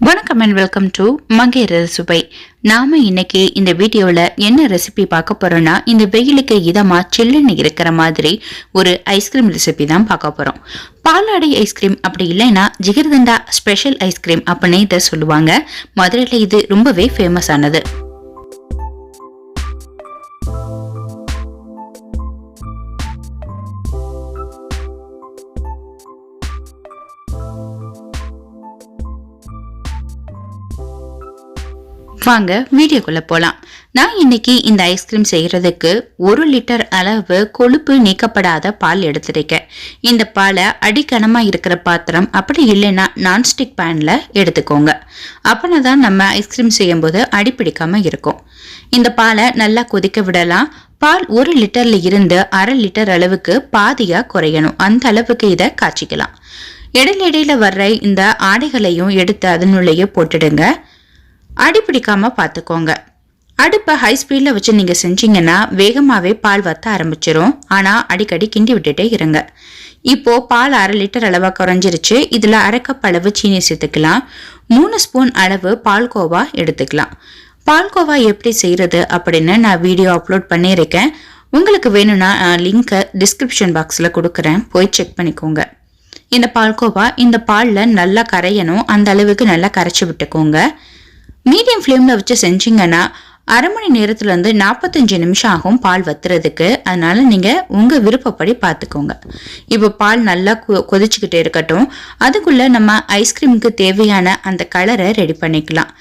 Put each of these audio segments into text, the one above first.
வணக்கம் and welcome to Mangaiyar Arusuvai. நாம இன்னைக்கு இந்த வீடியோல என்ன ரெசிபி பார்க்க போறோம்னா, இந்த வெயிலுக்கு இதமா சில்லுன்னு இருக்கிற மாதிரி ஒரு ஐஸ்கிரீம் ரெசிபி தான் பார்க்க போறோம். பாலாடை ஐஸ்கிரீம் அப்படி இல்லைன்னா ஜிகர்தண்டா ஸ்பெஷல் ஐஸ்கிரீம் அப்படின்னு இதை சொல்லுவாங்க. மதுரையில இது ரொம்பவே ஃபேமஸ் ஆனது. வாங்க வீடியோக்குள்ள போலாம். நான் இன்னைக்கு இந்த ஐஸ்கிரீம் செய்யறதுக்கு 1 லிட்டர் அளவு கொழுப்பு நீக்கப்படாத பால் எடுத்திருக்கேன். இந்த பாலை அடிக்கனமா இருக்கிற பாத்திரம் அப்படி இல்லைன்னா நான்ஸ்டிக் பேன்ல எடுத்துக்கோங்க. அப்பதான் நம்ம ஐஸ்கிரீம் செய்யும் போது அடிப்பிடிக்காம இருக்கும். இந்த பாலை நல்லா கொதிக்க விடலாம். பால் 1 லிட்டர்ல இருந்து 1/2 லிட்டர் அளவுக்கு பாதியா குறையணும். அந்த அளவுக்கு இதை காய்ச்சிக்கலாம். இடையில வர்ற இந்த ஆடைகளையும் எடுத்து அதனுள்ளேயே போட்டுடுங்க. அடிப்பிடிக்காம பார்த்துக்கோங்க. அடுப்பை ஹை ஸ்பீட்ல வச்சு நீங்க செஞ்சீங்கன்னா வேகமாவே பால் வத்த ஆரம்பிச்சிரும். ஆனா அடிக்கடி கிண்டி விட்டுட்டே இருங்க. இப்போ பால் 1/2 லிட்டர் அளவா குறைஞ்சிருச்சு. இதுல 1/2 கப் அளவு சீனி சேர்த்துக்கலாம். 3 ஸ்பூன் அளவு பால் கோவா எடுத்துக்கலாம். பால் கோவா எப்படி செய்யறது அப்படின்னு நான் வீடியோ அப்லோட் பண்ணியிருக்கேன். உங்களுக்கு வேணும்னா லிங்கை டிஸ்கிரிப்ஷன் பாக்ஸ்ல கொடுக்குறேன், போய் செக் பண்ணிக்கோங்க. இந்த பால் கோவா இந்த பால்ல நல்லா கரையணும். அந்த அளவுக்கு நல்லா கரைச்சி விட்டுக்கோங்க. மீடியம் ஃப்ளேம்ல வச்சு செஞ்சீங்கன்னா 1/2 மணி நேரத்துல இருந்து 45 நிமிஷம் ஆகும் பால் வத்துறதுக்கு. அதனால நீங்க உங்க விருப்பப்படி பார்த்துக்கோங்க. இப்போ பால் நல்லா கொதிச்சுக்கிட்டே இருக்கட்டும். அதுக்குள்ள நம்ம ஐஸ்கிரீமுக்கு தேவையான அந்த கலரை ரெடி பண்ணிக்கலாம்.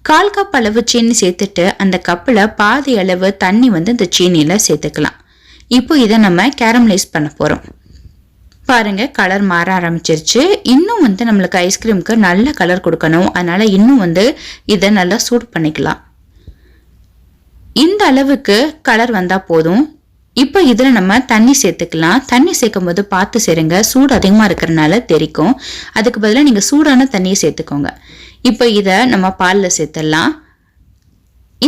1/4 கப் அளவு சீனி சேர்த்துட்டு அந்த கப்பில் பாதி அளவு தண்ணி இந்த சீனியில சேர்த்துக்கலாம். இப்போ இதை நம்ம கேரமலைஸ் பண்ண போறோம். பாருங்க, கலர் மாற ஆரம்பிச்சிருச்சு. இன்னும் நம்மளுக்கு ஐஸ்கிரீமுக்கு நல்ல கலர் கொடுக்கணும். அதனால இன்னும் இதை நல்லா சூடு பண்ணிக்கலாம். இந்த அளவுக்கு கலர் வந்தா போதும். இப்போ இதுல நம்ம தண்ணி சேர்த்துக்கலாம். தண்ணி சேர்க்கும் போது பார்த்து சேருங்க, சூடு அதிகமா இருக்கிறதுனால தெரிக்கும். அதுக்கு பதிலாக நீங்க சூடான தண்ணியை சேர்த்துக்கோங்க. இப்போ இதை நம்ம பால்ல சேர்த்துடலாம்.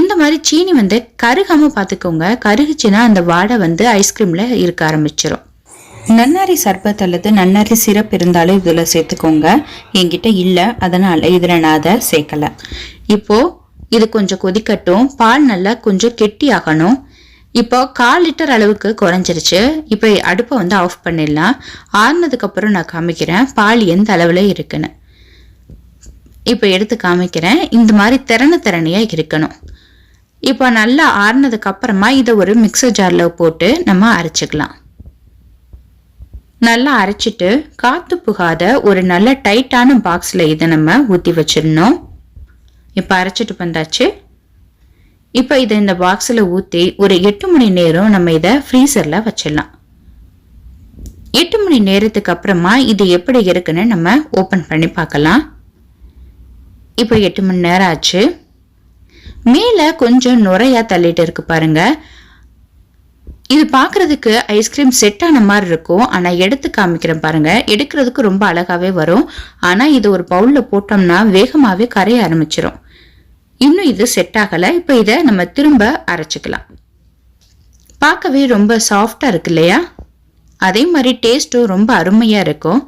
இந்த மாதிரி சீனி கருகாம பார்த்துக்கோங்க. கருகுச்சுன்னா அந்த வாடை ஐஸ்கிரீம்ல இருக்க ஆரம்பிச்சிடும். நன்னரி சர்பத் அல்லது நன்னரி சிரப் இருந்தாலும் இதுல சேர்த்துக்கோங்க. என்கிட்ட இல்லை, அதனால இதுல நான் அதை சேர்க்கல. இப்போ இது கொஞ்சம் கொதிக்கட்டும். பால் நல்லா கொஞ்சம் கெட்டி ஆகணும். இப்போ 1/4 லிட்டர் அளவுக்கு குறைஞ்சிருச்சு. இப்போ அடுப்பை ஆஃப் பண்ணிடலாம். ஆறுனதுக்கு அப்புறம் நான் காமிக்கிறேன் பால் எந்த அளவுல இருக்குன்னு. இப்போ எடுத்து காமிக்கிறேன். இந்த மாதிரி திறனையா இருக்கணும். இப்போ நல்லா ஆறுனதுக்கு அப்புறமா இதை ஒரு மிக்சர் ஜார்ல போட்டு நம்ம அரைச்சிக்கலாம். நல்லா அரைச்சிட்டு காத்து புகாத ஒரு நல்ல டைட்டான பாக்ஸ்ல இதை நம்ம ஊத்தி வச்சிடணும். இப்ப அரைச்சிட்டு வந்தாச்சு. இப்ப இதை இந்த பாக்ஸ்ல ஊத்தி ஒரு 8 மணி நேரம் நம்ம இதை ஃப்ரீசர்ல வச்சிடலாம். 8 மணி நேரத்துக்கு அப்புறமா இது எப்படி இருக்குன்னு நம்ம ஓபன் பண்ணி பார்க்கலாம். இப்ப 8 மணி நேரம் ஆச்சு. மேல கொஞ்சம் நுரையா தள்ளிட்டு இருக்கு பாருங்க. இது பாக்குறதுக்கு ஐஸ்கிரீம் செட் ஆன மாதிரி இருக்கும். ஆனா எடுத்து காமிக்கிறேன் பாருங்க. எடுக்கிறதுக்கு ரொம்ப அழகாவே வரும். ஆனா இது ஒரு பவுல்ல போட்டோம்னா வேகமாவே கரைய ஆரம்பிச்சிடும். இன்னும் இது செட் ஆகல. இப்ப இதை நம்ம திரும்ப அரைச்சிக்கலாம். பார்க்கவே ரொம்ப சாஃப்டா இருக்கு இல்லையா? அதே மாதிரி டேஸ்டும் ரொம்ப அருமையா இருக்கும்.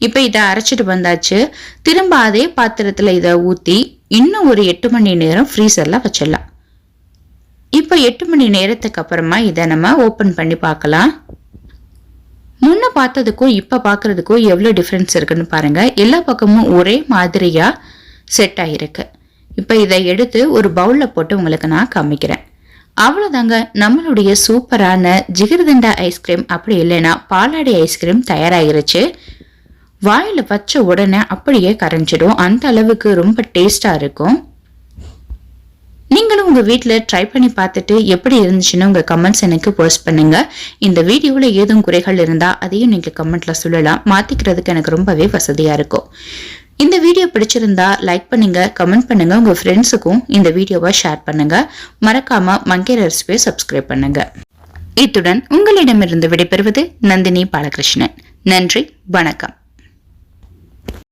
இப்ப இதை அரைச்சிட்டு வந்தாச்சு. திரும்ப அதே பாத்திரத்துல இதை ஊத்தி இன்னும் ஒரு 8 மணி நேரம் ஃப்ரீசர்ல வச்சிடலாம். இப்ப 8 மணி நேரத்துக்கு அப்புறமா இதை நம்ம ஓபன் பண்ணி பார்க்கலாம். முன்ன பார்த்ததுக்கும் இப்ப பாக்குறதுக்கும் எவ்வளவு டிஃபரன்ஸ் இருக்குன்னு பாருங்க. எல்லா பக்கமும் ஒரே மாதிரியா செட் ஆயிருக்கு. இப்ப இதை எடுத்து ஒரு பவுல்ல போட்டு உங்களுக்கு நான் காமிக்கிறேன். அவ்வளவுதாங்க, நம்மளுடைய சூப்பரான ஜிகர்தண்டா ஐஸ்கிரீம் அப்படி இல்லைன்னா பாலாடை ஐஸ்கிரீம் தயாராகிருச்சு. வாயில வச்ச உடனே அப்படியே கரைஞ்சிடும். அந்த அளவுக்கு ரொம்ப டேஸ்டா இருக்கும். நீங்களும் உங்க வீட்டுல ட்ரை பண்ணி பார்த்துட்டு எப்படி இருந்துச்சுன்னு உங்க கமெண்ட்ஸ் எனக்கு போஸ்ட் பண்ணுங்க. இந்த வீடியோல ஏதும் குறைகள் இருந்தா அதையும் நீங்க கமெண்ட்ல சொல்லலாம். மாத்திக்கிறதுக்கு எனக்கு ரொம்பவே வசதியா இருக்கும். இந்த வீடியோ பிடிச்சிருந்தா லைக் பண்ணுங்க, கமெண்ட் பண்ணுங்க, உங்க ஃப்ரெண்ட்ஸுக்கும் இந்த வீடியோவை ஷேர் பண்ணுங்க. மறக்காம மங்கையர் அரசுவை சப்ஸ்கிரைப் பண்ணுங்க. இத்துடன் உங்களிடமிருந்து விடைபெறுவது நந்தினி பாலகிருஷ்ணன். நன்றி, வணக்கம்.